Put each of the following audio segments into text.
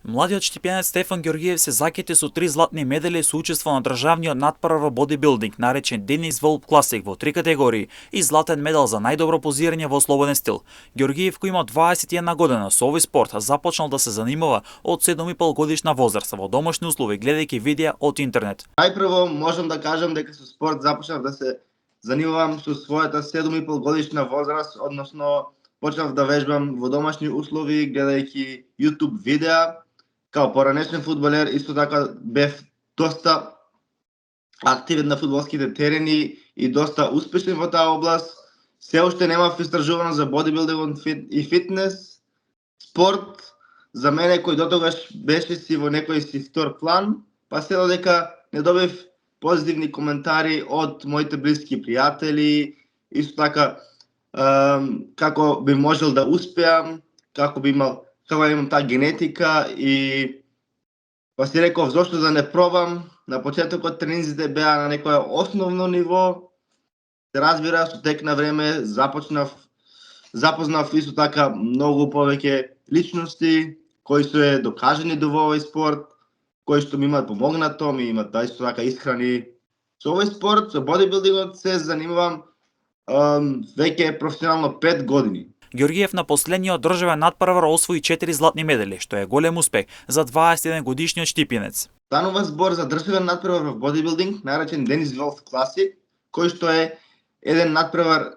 Младиот штипјанец Стефан Ѓоргиев се закити со 3 златни медали со учество на државниот натпревар во бодибилдинг, наречен Денис Волф Класик во 3 категории и златен медал за најдобро позирање во слободен стил. Ѓоргиев, кој има 21 година, со овој спорт започнал да се занимава од 7,5 годишна возраст во домашни услови гледајќи видеа од интернет. Најпрво можам да кажам дека со спорт започнав да се занимавам со својата 7,5 годишна возраст, односно почнав да вежбам во домашни услови гледајќи YouTube видеа. Као поранешен фудбалер, исто така бев доста активен на фудбалските терени и доста успешен во таа област. Се уште немав истражувано за бодибилдинг и фитнес. Спорт за мене кој дотогаш беше си во некој си втор план, па се додека не добив позитивни коментари од моите блиски пријатели, исто така како би можел да успеам, како имам таа генетика и па си реков зошто да не пробам. На почетокот тренинзите беа на некое основно ниво. Се разбира, со тек на време запознав исто така многу повеќе личности кои се докажани во овој спорт, кои што ми имаат помогнато, ми имаат исто така исхрани. Со овој спорт, со бодибилдингот се занимавам веќе професионално 5 години. Ѓоргиев на последниот државен натпревар освои 4 златни медали, што е голем успех за 21 годишниот штипинец. Станува збор за државен натпревар во бодибилдинг, наречен Денис Волф Класик, кој што е еден натпревар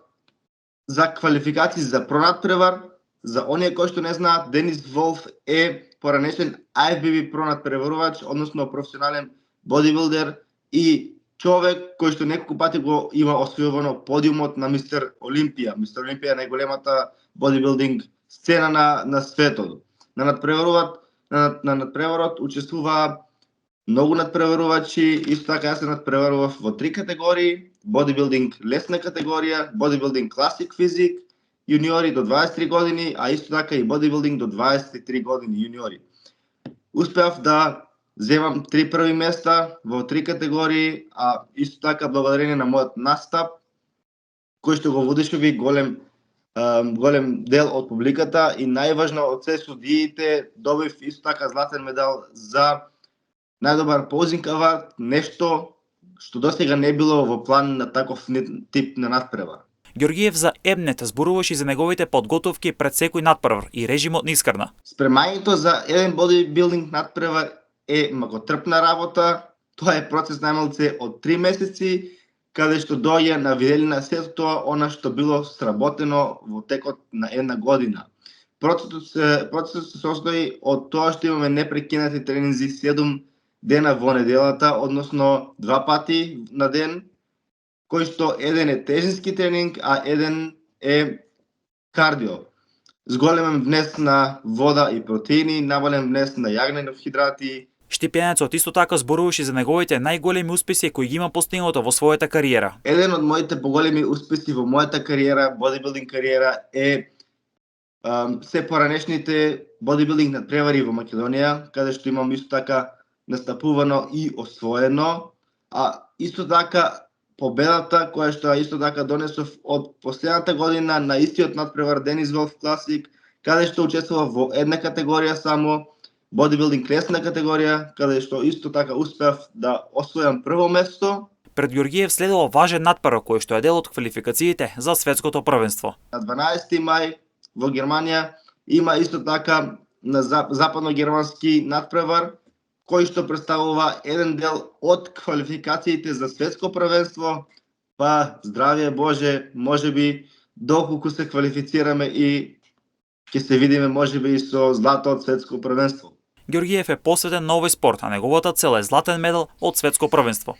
за квалификации за пронатпревар. За оние кои што не знаат, Денис Волф е поранешен IFBB пронатпреварувач, односно професионален бодибилдер и човек кој што неколку пати го има освојувано подиумот на Мистер Олимпија. Мистер Олимпија е најголемата бодибилдинг сцена на светот. На надпреварот учествуваа многу надпреварувачи, исто така јас се надпреварував во 3 категории: бодибилдинг лесна категорија, бодибилдинг класик физик, јуниори до 23 години, а исто така и бодибилдинг до 23 години јуниори. Успеав да земам 3 први места во 3 категории, а исто така благодарение на мојот настап, кој што го водеше голем дел од публиката и најважно од се судиите, добив исто така златен медал за најдобар позинг авард, нешто што досега не било во план на таков тип на надпревар. Ѓоргиев за Ебнет зборуваше за неговите подготовки пред секој надпревар и режимот нискрна. Спремањето за еден бодибилдинг надпревар е многотрпна работа. Тоа е процес најмалце од 3 месеци, каде што доаѓа на виделина сето тоа она што било сработено во текот на една година. Процесот се состои од тоа што имаме непрекинати тренинзи 7 дена во неделата, односно 2 пати на ден, кој што еден е тежински тренинг, а еден е кардио. Зголемен внес на вода и протеини, намален внес на јагнени хидрати. Штипјанецот исто така зборуваше за неговите најголеми успеси кои ги има постигнато во својата кариера. Еден од моите поголеми успеси во мојата кариера, бодибилдинг кариера, е се поранешните бодибилдинг надпревари во Македонија, каде што имам исто така настапувано и освоено, а исто така победата која што исто така донесов од последната година на истиот надпревар Денис Волф Класик, каде што учествував во една категорија само, бодибилдинг лесна категорија, каде што исто така успеав да освојам прво место. Пред Ѓоргиев следува важен надпревар кој што е дел од квалификациите за светското првенство. На 12 мај во Германија има исто така на западно-германски надпревар, кој што представува еден дел од квалификациите за светско првенство, па здравје Боже, можеби доколку се квалифицираме и ќе се видиме можеби и со злато од светско првенство. Ѓоргиев е посветен на овој спорт, а неговата цел е златен медал од светско првенство.